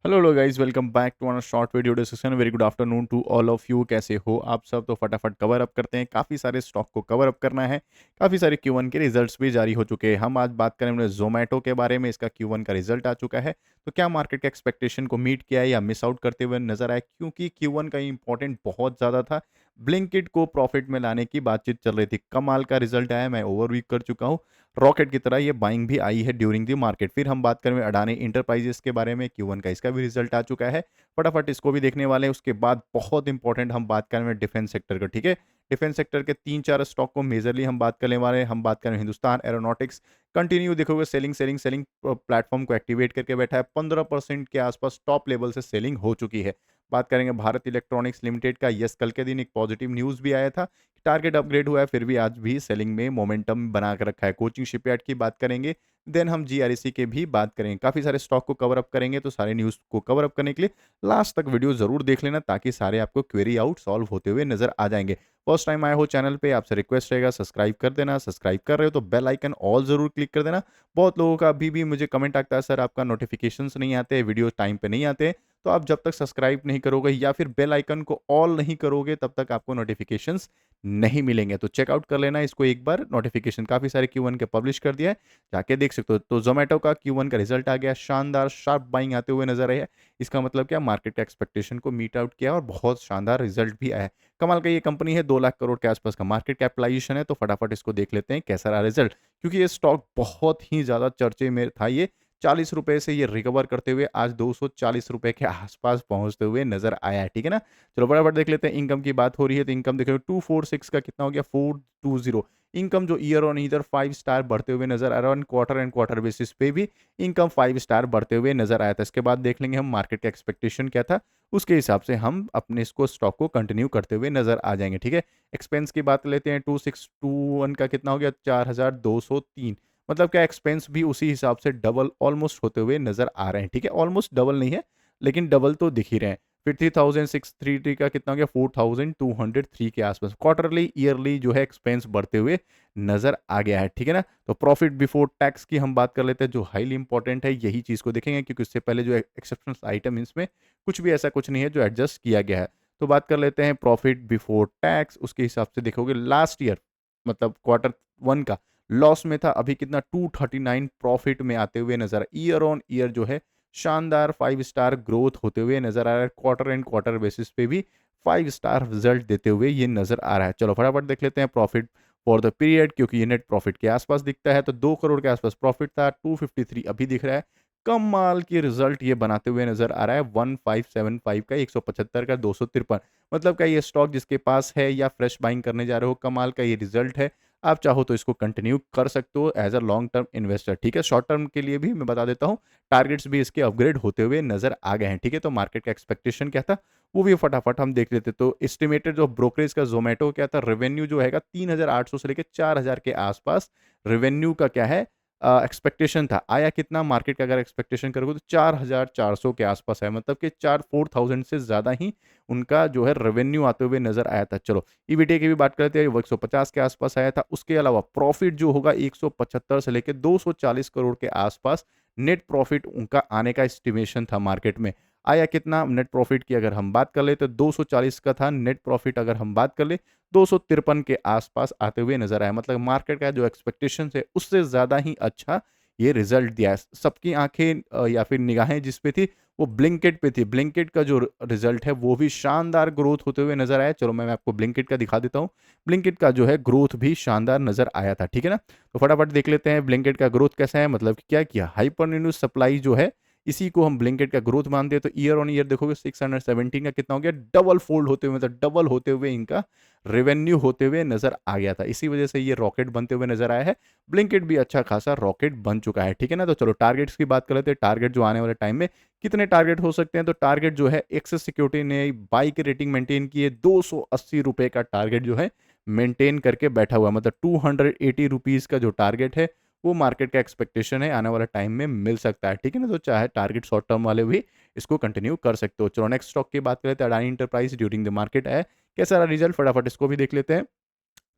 Hello guys, welcome back to another short video discussion. Very good afternoon to all of you. कैसे हो आप सब? तो फटाफट कवर अप करते हैं। काफ़ी सारे स्टॉक को कवर अप करना है। काफ़ी सारे Q1 के रिजल्ट्स भी जारी हो चुके हैं। हम आज बात करेंगे जोमेटो के बारे में। इसका Q1 का रिजल्ट आ चुका है। तो क्या मार्केट के एक्सपेक्टेशन को मीट किया है या मिस आउट करते हुए नजर आया, क्योंकि Q1 का इंपॉर्टेंट बहुत ज़्यादा था। ब्लिंकिट को प्रॉफिट में लाने की बातचीत चल रही थी। कमाल का रिजल्ट आया, मैं ओवरव्यू कर चुका हूँ। रॉकेट की तरह ये बाइंग भी आई है ड्यूरिंग द मार्केट। फिर हम बात करेंगे अडानी इंटरप्राइजेस के बारे में। Q1 का इसका भी रिजल्ट आ चुका है। फटाफट इसको भी देखने वाले हैं। उसके बाद बहुत इंपॉर्टेंट हम बात करेंगे डिफेंस सेक्टर का। ठीक है, डिफेंस सेक्टर के 3-4 स्टॉक को मेजरली हम बात करने वाले हैं। हम बात करें हिंदुस्तान एरोनॉटिक्स। कंटिन्यू देखोगे सेलिंग सेलिंग सेलिंग प्लेटफॉर्म को एक्टिवेट करके बैठा है। 15% के आसपास टॉप लेवल से सेलिंग हो चुकी है। बात करेंगे भारत इलेक्ट्रॉनिक्स लिमिटेड का। यस, कल के दिन एक पॉजिटिव न्यूज़ भी आया था। टारगेट अपग्रेड हुआ है, फिर भी आज भी सेलिंग में मोमेंटम बना कर रखा है। कोचिंग शिपयार्ड की बात करेंगे। देन हम जीआरईसी के भी बात करेंगे। काफ़ी सारे स्टॉक को कवर अप करेंगे। तो सारे न्यूज़ को कवर अप करने के लिए लास्ट तक वीडियो जरूर देख लेना, ताकि सारे आपको क्वेरी आउट सॉल्व होते हुए नजर आ जाएंगे। फर्स्ट टाइम आए हो चैनल पे, आपसे रिक्वेस्ट रहेगा सब्सक्राइब कर देना। सब्सक्राइब कर रहे हो तो बेल आइकन ऑल जरूर क्लिक कर देना। बहुत लोगों का अभी भी मुझे कमेंट आता है, सर आपका नोटिफिकेशंस नहीं आते, वीडियो टाइम पे नहीं आते। तो आप जब तक सब्सक्राइब नहीं करोगे या फिर बेल आइकन को ऑल नहीं करोगे, तब तक आपको नोटिफिकेशंस नहीं मिलेंगे। तो चेकआउट कर लेना इसको एक बार। नोटिफिकेशन काफ़ी सारे Q1 के पब्लिश कर दिया है, जाके देख सकते हो। तो जोमेटो का Q1 का रिजल्ट आ गया, शानदार शार्प बाइंग आते हुए नजर आई है। इसका मतलब क्या, मार्केट का एक्सपेक्टेशन को मीट आउट किया और बहुत शानदार रिजल्ट भी आया है। कमाल का ये कंपनी है, 2 लाख करोड़ के आसपास का मार्केट कैपिटलाइजेशन है। तो फटाफट इसको देख लेते हैं कैसा रहा रिजल्ट, क्योंकि ये स्टॉक बहुत ही ज़्यादा चर्चे में था। ये 40 रुपए से ये रिकवर करते हुए आज 240 रुपए के आसपास पहुंचते हुए नजर आया है। ठीक है ना? चलो फटाफट देख लेते हैं। इनकम की बात हो रही है तो इनकम देखो 246 का कितना हो गया, 420। इनकम जो ईयर ऑन ईयर 5 स्टार बढ़ते हुए नजर आ रहा है। और क्वार्टर एंड क्वार्टर बेसिस पे भी इनकम 5 स्टार बढ़ते हुए नजर आया था। इसके बाद देख लेंगे हम मार्केट का एक्सपेक्टेशन क्या था, उसके हिसाब से हम अपने इसको स्टॉक को कंटिन्यू करते हुए नजर आ जाएंगे। ठीक है, एक्सपेंस की बात लेते हैं। 2621 का कितना हो गया, 4203। मतलब क्या, एक्सपेंस भी उसी हिसाब से डबल ऑलमोस्ट होते हुए नजर आ रहे हैं। ठीक है, ऑलमोस्ट डबल नहीं है, लेकिन डबल तो दिख ही रहे हैं। फिर 3633 का कितना हो गया, 4203 के आसपास। क्वार्टरली ईयरली जो है एक्सपेंस बढ़ते हुए नजर आ गया है। ठीक है ना? तो प्रॉफिट बिफोर टैक्स की हम बात कर लेते हैं, जो हाईली इंपॉर्टेंट है। यही चीज को देखेंगे, क्योंकि उससे पहले जो एक्सेप्शनल आइटम इसमें कुछ भी ऐसा कुछ नहीं है जो एडजस्ट किया गया है। तो बात कर लेते हैं प्रॉफिट बिफोर टैक्स। उसके हिसाब से देखोगे लास्ट ईयर, मतलब Q1 का लॉस में था, अभी कितना 239 प्रॉफिट में आते हुए नजर। ईयर ऑन ईयर जो है शानदार 5 स्टार ग्रोथ होते हुए नजर आ रहा है। क्वार्टर एंड क्वार्टर बेसिस पे भी 5 स्टार रिजल्ट देते हुए ये नजर आ रहा है। चलो फटाफट देख लेते हैं प्रॉफिट फॉर द पीरियड, क्योंकि ये नेट प्रॉफिट के आसपास दिखता है। तो 2 करोड़ के आसपास प्रॉफिट था, 253 अभी दिख रहा है। कमाल की रिजल्ट ये बनाते हुए नजर आ रहा है। 1575 का, 175 का, 253। मतलब क्या, ये स्टॉक जिसके पास है या फ्रेश बाइंग करने जा रहे हो, कमाल का ये रिजल्ट है। आप चाहो तो इसको कंटिन्यू कर सकते हो as a long term investor. ठीक है, शॉर्ट टर्म के लिए भी मैं बता देता हूँ, टारगेट्स भी इसके अपग्रेड होते हुए नजर आ गए हैं। ठीक है, तो मार्केट का एक्सपेक्टेशन क्या था वो भी फटाफट हम देख लेते। तो एस्टिमेटेड जो ब्रोकरेज का जोमेटो क्या था, रेवेन्यू जो है 3800 से लेकर 4000 के आसपास रेवेन्यू का क्या है एक्सपेक्टेशन था। आया कितना, मार्केट का अगर एक्सपेक्टेशन करोगे तो 4400 के आसपास है। मतलब कि 4000 से ज़्यादा ही उनका जो है रेवेन्यू आते हुए नजर आया था। चलो ईबीटी की भी बात करते हैं, वो 150 के आसपास आया था। उसके अलावा प्रॉफिट जो होगा 175 से लेकर 240 करोड़ के आसपास नेट प्रॉफिट उनका आने का एस्टिमेशन था। मार्केट में आया कितना नेट प्रॉफिट की अगर हम बात कर ले तो 240 का था। नेट प्रॉफिट अगर हम बात कर ले 253 के आसपास आते हुए नजर आया। मतलब मार्केट का जो एक्सपेक्टेशन है उससे ज्यादा ही अच्छा ये रिजल्ट दिया है। सबकी आंखें या फिर निगाहें जिस पे थी वो ब्लिंकिट पे थी। ब्लिंकिट का जो रिजल्ट है वो भी शानदार ग्रोथ होते हुए नजर आया। चलो मैं आपको ब्लिंकिट का दिखा देता हूँ। ब्लिंकिट का जो है ग्रोथ भी शानदार नजर आया था। ठीक है ना? तो फटाफट देख लेते हैं ब्लिंकिट का ग्रोथ कैसा है। मतलब कि क्या किया, हाइपर न्यूज सप्लाई जो है इसी को हम ब्लिंकिट का ग्रोथ मानते हैं। तो ईयर ऑन ईयर देखोगे 617 का कितना हो गया, डबल फोल्ड होते हुए, मतलब डबल होते हुए इनका रेवेन्यू होते हुए नजर आ गया था। इसी वजह से ये रॉकेट बनते हुए नजर आया है। ब्लिंकिट भी अच्छा खासा रॉकेट बन चुका है। ठीक है ना? तो चलो टारगेट्स की बात कर लेते हैं। टारगेट जो आने वाले टाइम में कितने टारगेट हो सकते हैं, तो टारगेट जो है एक्सिस सिक्योरिटी ने बाई की रेटिंग मेंटेन की है। 280 रुपए का टारगेट जो है मेंटेन करके बैठा हुआ है। मतलब 280 रुपीज का जो टारगेट है वो मार्केट का एक्सपेक्टेशन है आने वाला टाइम में मिल सकता है। ठीक है ना? तो चाहे टारगेट शॉर्ट टर्म वाले भी इसको कंटिन्यू कर सकते हो। चलो नेक्स्ट स्टॉक की बात करें तो Adani enterprise during the market है। कैसा रहा रिजल्ट, फटाफट इसको भी देख लेते हैं।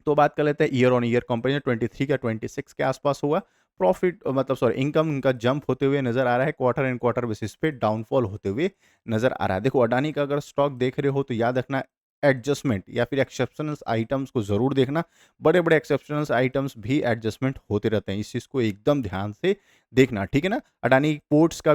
तो बात कर लेते हैं ईयर ऑन ईयर कंपेरिजन। 23 का 26 के आसपास हुआ। प्रॉफिट मतलब सॉरी इनकम इनका जंप होते हुए नज़र आ रहा है, क्वार्टर एंड क्वार्टर बेसिस पे डाउनफॉल होते हुए नज़र आ रहा है। देखो अडानी का अगर स्टॉक देख रहे हो तो याद रखना एडजस्टमेंट या फिर एक्सेप्शनल आइटम्स को ज़रूर देखना। बड़े-बड़े एक्सेप्शनल आइटम्स भी एडजस्टमेंट होते रहते हैं। इस चीज़ को एकदम ध्यान से देखना, ठीक है ना? अडानी पोर्ट्स का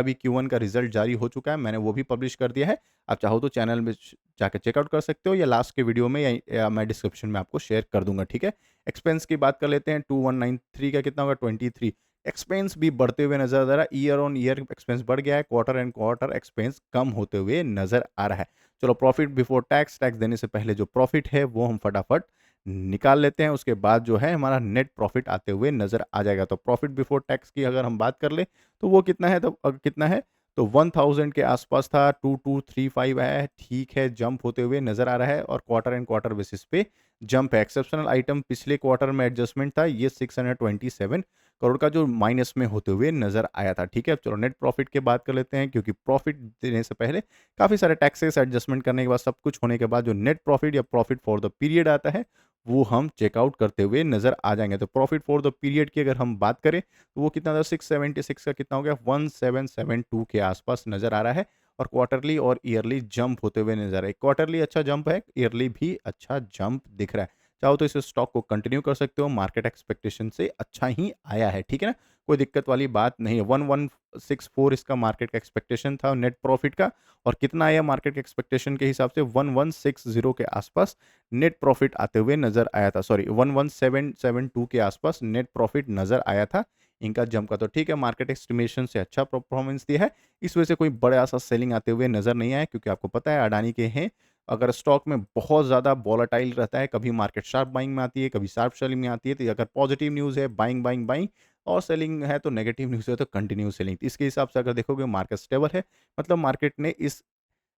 भी Q1 का रिज़ल्ट जारी हो चुका है। मैंने वो भी पब्लिश कर दिया है। आप चाहो तो चैनल में जाके चेकआउट कर सकते हो या लास्ट के वीडियो में या मैं डिस्क्रिप्शन में आपको शेयर कर दूँगा, ठीक है? एक्सपेंस की बात कर लेते हैं 2193 का कितना होगा 23। एक्सपेंस भी बढ़ते हुए नज़र आ रहा है। ईयर ऑन ईयर एक्सपेंस बढ़ गया है, क्वार्टर एंड क्वार्टर एक्सपेंस कम होते हुए नज़र आ रहा है। चलो प्रॉफिट बिफोर टैक्स, टैक्स देने से पहले जो प्रॉफिट है वो हम फटाफट निकाल लेते हैं। उसके बाद जो है हमारा नेट प्रॉफिट आते हुए नज़र आ जाएगा। तो प्रॉफिट बिफोर टैक्स की अगर हम बात कर लें तो वो कितना है, तो कितना है तो 1000 के आसपास था, 2235 आया है, ठीक है, जंप होते हुए नज़र आ रहा है और क्वार्टर एंड क्वार्टर बेसिस पे जंप है। एक्सेप्शनल आइटम पिछले क्वार्टर में एडजस्टमेंट था, ये 627 करोड़ का जो माइनस में होते हुए नज़र आया था, ठीक है। अब चलो नेट प्रॉफिट की बात कर लेते हैं, क्योंकि प्रॉफिट देने से पहले काफ़ी सारे टैक्सेस एडजस्टमेंट करने के बाद सब कुछ होने के बाद जो नेट प्रॉफिट या प्रॉफिट फॉर द पीरियड आता है वो हम चेकआउट करते हुए नज़र आ जाएंगे। तो प्रॉफिट फॉर द पीरियड की अगर हम बात करें तो वो कितना था, 676 का कितना हो गया, 1772 के आसपास नज़र आ रहा है और क्वार्टरली और ईयरली जंप होते हुए नज़र आ रहा है। क्वार्टरली अच्छा जंप है, ईयरली भी अच्छा जंप दिख रहा है। चाहो तो इस स्टॉक को कंटिन्यू कर सकते हो, मार्केट एक्सपेक्टेशन से अच्छा ही आया है, ठीक है ना, कोई दिक्कत वाली बात नहीं है। 1164 इसका मार्केट का एक्सपेक्टेशन था नेट प्रॉफिट का, और कितना आया मार्केट के एक्सपेक्टेशन के हिसाब से 1160 के आसपास नेट प्रॉफिट आते हुए नजर आया था। सॉरी 11772 के आसपास नेट प्रॉफिट नजर आया था इनका जंप का। तो ठीक है, मार्केट एस्टिमेशन से अच्छा परफॉर्मेंस दिया है, इस वजह से कोई बड़ा सा सेलिंग आते हुए नजर नहीं आया, क्योंकि आपको पता है अडानी के हैं, अगर स्टॉक में बहुत ज़्यादा वॉलेटाइल रहता है, कभी मार्केट शार्प बाइंग में आती है, कभी शार्प सेलिंग में आती है, तो अगर पॉजिटिव न्यूज़ है बाइंग बाइंग बाइंग और सेलिंग है तो नेगेटिव न्यूज़ है तो कंटिन्यू सेलिंग। इसके हिसाब से अगर देखोगे मार्केट स्टेबल है, मतलब मार्केट ने इस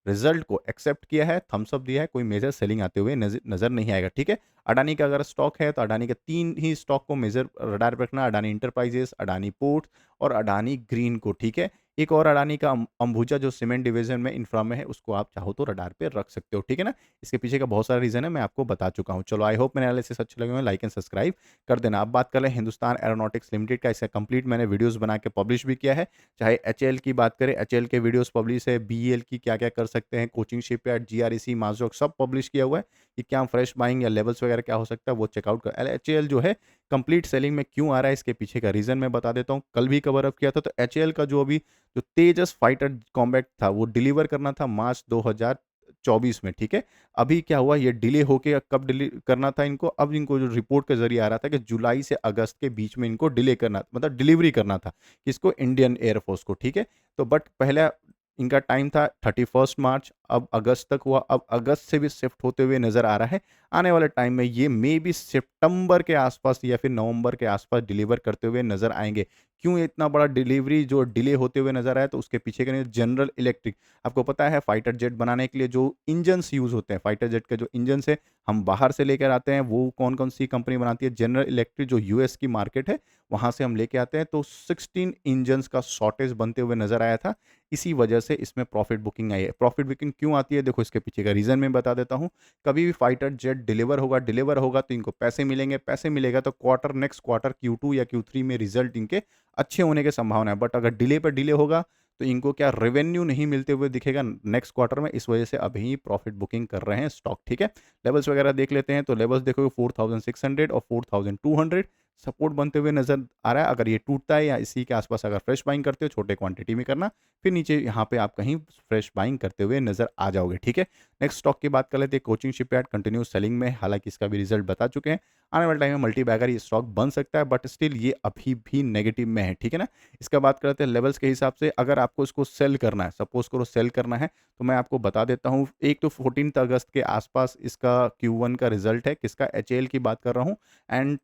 रिजल्ट को एक्सेप्ट किया है, थम्स अप दिया है, कोई मेजर सेलिंग आते हुए नज़र नहीं आएगा, ठीक है। अडानी का अगर स्टॉक है तो अडानी के 3 ही स्टॉक को मेजर रडार पे रखना, अडानी एंटरप्राइजेस, अडानी पोर्ट्स और अडानी ग्रीन को, ठीक है। एक और अडानी का अंबुजा जो सीमेंट डिवीजन में इंफ्रा में है, उसको आप चाहो तो रडार पे रख सकते हो, ठीक है ना। इसके पीछे का बहुत सारा रीज़न है, मैं आपको बता चुका हूँ। चलो आई होप मेरे एनालिसिस अच्छे लगे हों, लाइक एंड सब्सक्राइब कर देना। अब बात कर लें हिंदुस्तान एरोनॉटिक्स लिमिटेड का, इसका कंप्लीट मैंने वीडियोज़ बना के पब्लिश भी किया है। चाहे एचएएल की बात करें, एचएएल के वीडियोस पब्लिश है, बीईएल की क्या-क्या कर सकते हैं, कोचिंग शिपयार्ड, जीआरईसी, माज़ोक सब पब्लिश किया हुआ है कि क्या फ्रेश बाइंग या लेवल्स वगैरह क्या हो सकता है, वो चेकआउट कर। एचएएल जो है कंप्लीट सेलिंग में क्यों आ रहा है, इसके पीछे का रीज़न मैं बता देता हूँ। कल भी कवर अप किया था, तो एचएएल का जो अभी जो तेजस फाइटर कॉम्बैट था वो डिलीवर करना था मार्च 2024 में, ठीक है। अभी क्या हुआ, ये डिले होके कब डिले करना था इनको, अब इनको जो रिपोर्ट के ज़रिए आ रहा था कि जुलाई से अगस्त के बीच में इनको डिले करना, मतलब डिलीवरी करना था किसको, इंडियन एयरफोर्स को, ठीक है। तो बट पहला इनका टाइम था 31 मार्च, अब अगस्त तक हुआ, अब अगस्त से भी शिफ्ट होते हुए नज़र आ रहा है। आने वाले टाइम में ये मे बी सितंबर के आसपास या फिर नवंबर के आसपास डिलीवर करते हुए नज़र आएंगे। क्यों इतना बड़ा डिलीवरी जो डिले होते हुए नज़र आया, तो उसके पीछे का जनरल इलेक्ट्रिक, आपको पता है फाइटर जेट बनाने के लिए जो इंजन्स यूज़ होते हैं, फाइटर जेट के जो इंजन्स है हम बाहर से लेकर आते हैं, वो कौन कौन सी कंपनी बनाती है, जनरल इलेक्ट्रिक जो यूएस की मार्केट है वहाँ से हम लेके आते हैं। तो 16 इंजन्स का शॉर्टेज बनते हुए नज़र आया था, इसी वजह से इसमें प्रॉफिट बुकिंग आई है। प्रॉफिट बुकिंग क्यों आती है, देखो इसके पीछे का रीज़न मैं बता देता हूँ। कभी भी फाइटर जेट डिलीवर होगा तो इनको पैसे मिलेंगे, पैसे मिलेगा तो नेक्स्ट क्वार्टर Q2 या Q3 में रिजल्ट इनके अच्छे होने की संभावना है। बट अगर डिले पर डिले होगा तो इनको क्या रेवेन्यू नहीं मिलते हुए दिखेगा नेक्स्ट क्वार्टर में, इस वजह से अभी प्रॉफिट बुकिंग कर रहे हैं स्टॉक, ठीक है। लेवल्स वगैरह देख लेते हैं, तो लेवल्स देखोगे 4600 और 4200 सपोर्ट बनते हुए नजर आ रहा है। अगर ये टूटता है या इसी के आसपास अगर फ्रेश बाइंग करते हो, छोटे क्वांटिटी में करना, फिर नीचे यहाँ पे आप कहीं फ्रेश बाइंग करते हुए नजर आ जाओगे, ठीक है। नेक्स्ट स्टॉक की बात कर लेते हैं, कोचिंग शिपयार्ड कंटिन्यू सेलिंग में, हालांकि इसका भी रिजल्ट बता चुके हैं। आने वाले टाइम में मल्टी बैगर ये स्टॉक बन सकता है, बट स्टिल ये अभी भी नेगेटिव में है, ठीक है ना। इसका बात करते हैं लेवल्स के हिसाब से, अगर आपको इसको सेल करना है, सपोज करो सेल करना है, तो मैं आपको बता देता हूँ। एक तो 14 अगस्त के आसपास इसका Q1 का रिजल्ट है, किसका, एचएएल की बात कर रहा हूँ। एंड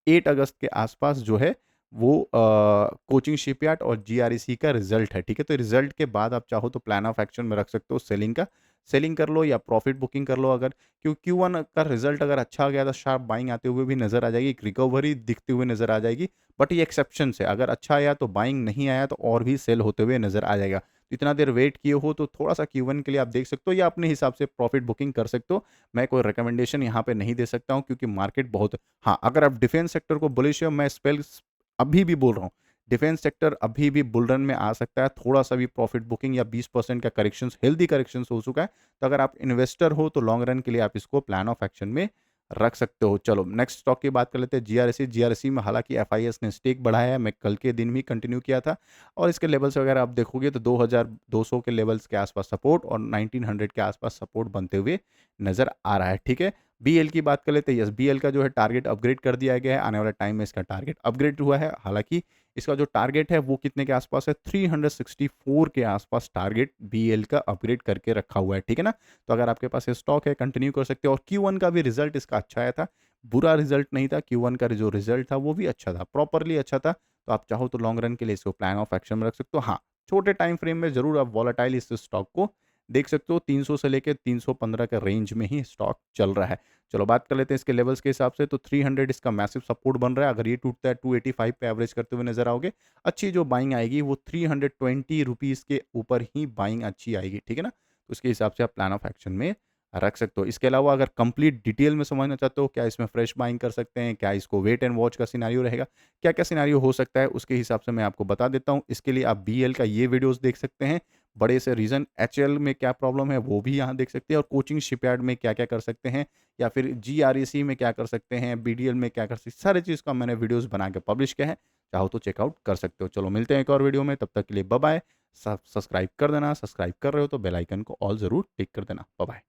8 अगस्त के आसपास जो है वो कोचिंग शिपयार्ड और जीआरईसी का रिजल्ट है, ठीक है। तो रिजल्ट के बाद आप चाहो तो प्लान ऑफ एक्शन में रख सकते हो सेलिंग का, सेलिंग कर लो या प्रॉफिट बुकिंग कर लो। अगर क्यों Q1 का रिजल्ट अगर अच्छा आ गया तो शार्प बाइंग आते हुए भी नजर आ जाएगी, एक रिकवरी दिखते हुए नजर आ जाएगी। बट ये एक्सेप्शन से, अगर अच्छा आया तो बाइंग, नहीं आया तो और भी सेल होते हुए नजर आ जाएगा। तो इतना देर वेट किए हो तो थोड़ा-सा Q1 के लिए आप देख सकते हो या अपने हिसाब से प्रॉफिट बुकिंग कर सकते हो। मैं कोई रिकमेंडेशन यहाँ पे नहीं दे सकता हूँ क्योंकि मार्केट बहुत हाँ, अगर आप डिफेंस सेक्टर को बुलिश है, मैं स्पेल्स अभी भी बोल रहा हूँ, डिफेंस सेक्टर अभी भी बुल रन में आ सकता है। थोड़ा-सा भी प्रॉफिट बुकिंग या 20% का करेक्शंस हेल्दी करेक्शंस हो चुका है। तो अगर आप इन्वेस्टर हो तो लॉन्ग रन के लिए आप इसको प्लान ऑफ एक्शन में रख सकते हो। चलो नेक्स्ट स्टॉक की बात कर लेते हैं जीआरएसई। जीआरएसई में हालाँकि एफआईएस ने स्टेक बढ़ाया है, मैं कल के दिन भी कंटिन्यू किया था और इसके लेवल्स वगैरह आप देखोगे तो 2200 के लेवल्स के आसपास सपोर्ट और 1900 के आसपास सपोर्ट बनते हुए नज़र आ रहा है, ठीक है। बीएल की बात कर लेते हैं। यस, बीएल का जो है टारगेट अपग्रेड कर दिया गया है। आने वाले टाइम में इसका टारगेट अपग्रेड हुआ है। हालाँकि इसका जो टारगेट है वो कितने के आसपास है, 364 के आसपास टारगेट बीएल का अपग्रेड करके रखा हुआ है, ठीक है ना। तो अगर आपके पास ये स्टॉक है कंटिन्यू कर सकते हो और Q1 का भी रिजल्ट इसका अच्छा आया था, बुरा रिजल्ट नहीं था। Q1 का जो रिजल्ट था वो भी अच्छा था, प्रॉपरली अच्छा था। तो आप चाहो तो लॉन्ग रन के लिए इसको प्लान ऑफ एक्शन में रख सकते हो। हाँ, छोटे टाइम फ्रेम में ज़रूर आप वॉलेटाइल इस स्टॉक को देख सकते हो। 300 से लेके 315 के रेंज में ही स्टॉक चल रहा है। चलो बात कर लेते हैं इसके लेवल्स के हिसाब से। तो 300 इसका मैसिव सपोर्ट बन रहा है। अगर ये टूटता है 285 पे एवरेज करते हुए नजर आओगे। अच्छी जो बाइंग आएगी वो 320 रुपीज़ के ऊपर ही बाइंग अच्छी आएगी, ठीक है ना। तो उसके हिसाब से आप प्लान ऑफ एक्शन में रख सकते हो। इसके अलावा अगर कंप्लीट डिटेल में समझना चाहते हो क्या इसमें फ्रेश बाइंग कर सकते हैं, क्या इसको वेट एंड वॉच का सिनेरियो रहेगा, क्या क्या सिनेरियो हो सकता है, उसके हिसाब से मैं आपको बता देता हूँ। इसके लिए आप बीएल का ये वीडियोस देख सकते हैं। बड़े से रीज़न एचएल में क्या प्रॉब्लम है वो भी यहाँ देख सकते हैं और कोचिंग शिपयार्ड में क्या क्या कर सकते हैं या फिर जीआरईसी में क्या कर सकते हैं, बीडीएल में क्या कर सकते हैं, सारी चीज़ का मैंने वीडियोस बना के पब्लिश किया है। चाहो तो चेकआउट कर सकते हो। चलो मिलते हैं एक और वीडियो में, तब तक के लिए बाय बाय। सब्सक्राइब कर देना, सब्सक्राइब कर रहे हो तो बेल आइकन को ऑल ज़रूर टिक कर देना। Bye bye.